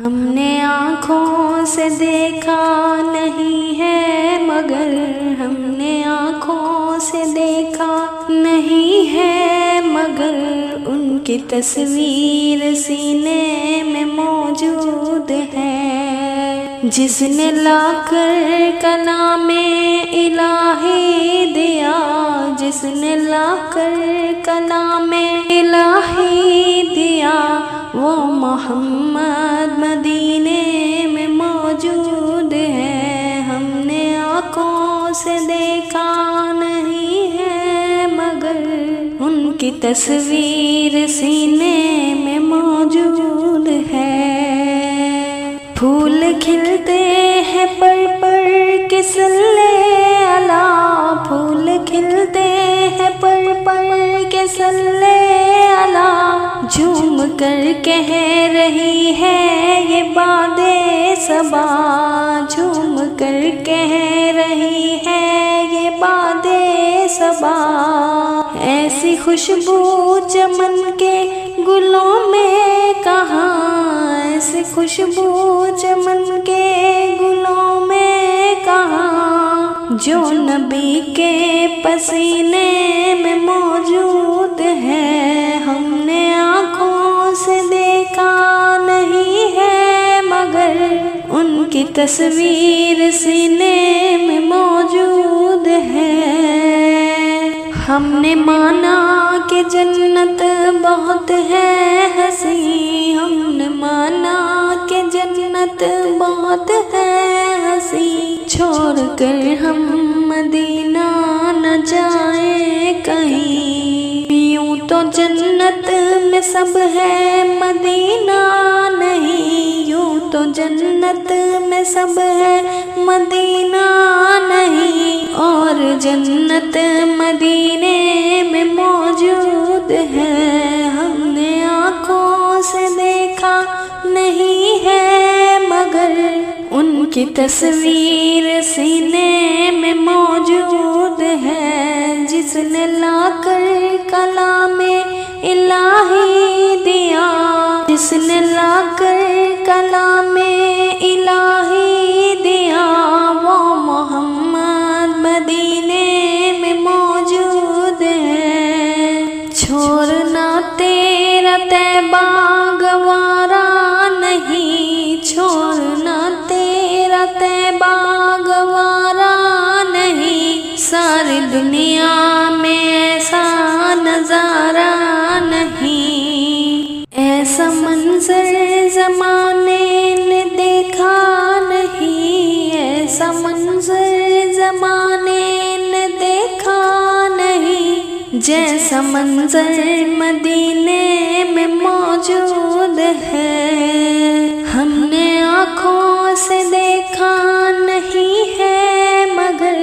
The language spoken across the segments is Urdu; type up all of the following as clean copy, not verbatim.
ہم نے آنکھوں سے دیکھا نہیں ہے مگر ہم نے آنکھوں سے دیکھا نہیں ہے مگر ان کی تصویر سینے میں موجود ہے، جس نے لا کر کلام الہی دیا، جس نے لا کر کلام الہی دیا، وہ محمد مدینے میں موجود ہے۔ ہم نے آنکھوں سے دیکھا نہیں ہے مگر ان کی تصویر سینے میں موجود ہے۔ پھول کھلتے ہیں پر کے صلی اللہ، پھول کھلتے ہیں پر کے صلی اللہ، جھوم کر کہہ رہی ہے یہ باد صبا، جھوم کر کہہ رہی ہے یہ باد صبا۔ ایسی خوشبو چمن کے گلوں میں کہاں، ایسی خوشبو چمن کے گلوں میں کہاں، جو نبی کے پسینے میں موجود ہے۔ ہم نے آنکھوں سے دیکھا نہیں ہے مگر ان کی تصویر سینے میں موجود ہے۔ ہم نے مانا کہ جنت بہت ہے حسین، ہم نے مانا کہ جنت بہت ہے حسین، چھوڑ کر ہم مدینہ نہ جائیں کہیں، یوں تو جنت میں سب ہے مدینہ نہیں، یوں تو جنت میں سب ہے مدینہ نہیں، اور جنت مدینے میں موجود ہے۔ ہم نے آنکھوں سے دیکھا نہیں ہے مگر ان کی تصویر سینے میں موجود ہے، جس نے لا کر کلام الہی دیا، جس نے لا کر کلام الہی دیا، وہ محمد مدینے میں موجود ہے۔ چھوڑنا تیرا طیبہ گوارا نہیں، چھوڑنا تیرا طیبہ گوارا نہیں، ساری دنیا میں ایسا نظارہ نہیں، ایسا منظر زمانے نے دیکھا نہیں، ایسا منظر زمانے نے دیکھا نہیں، جیسا منظر مدینے میں موجود ہے۔ ہم نے آنکھوں سے دیکھا نہیں ہے مگر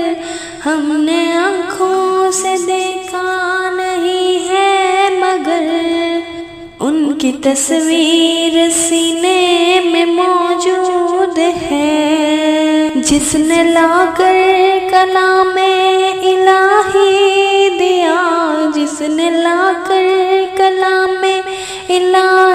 ہم نے آنکھوں سے دیکھا نہیں ہے مگر ان کی تصویر سینے میں موجود ہے، جس نے لا کر کلام الہی دیا، جس نے لا کر کلام الہی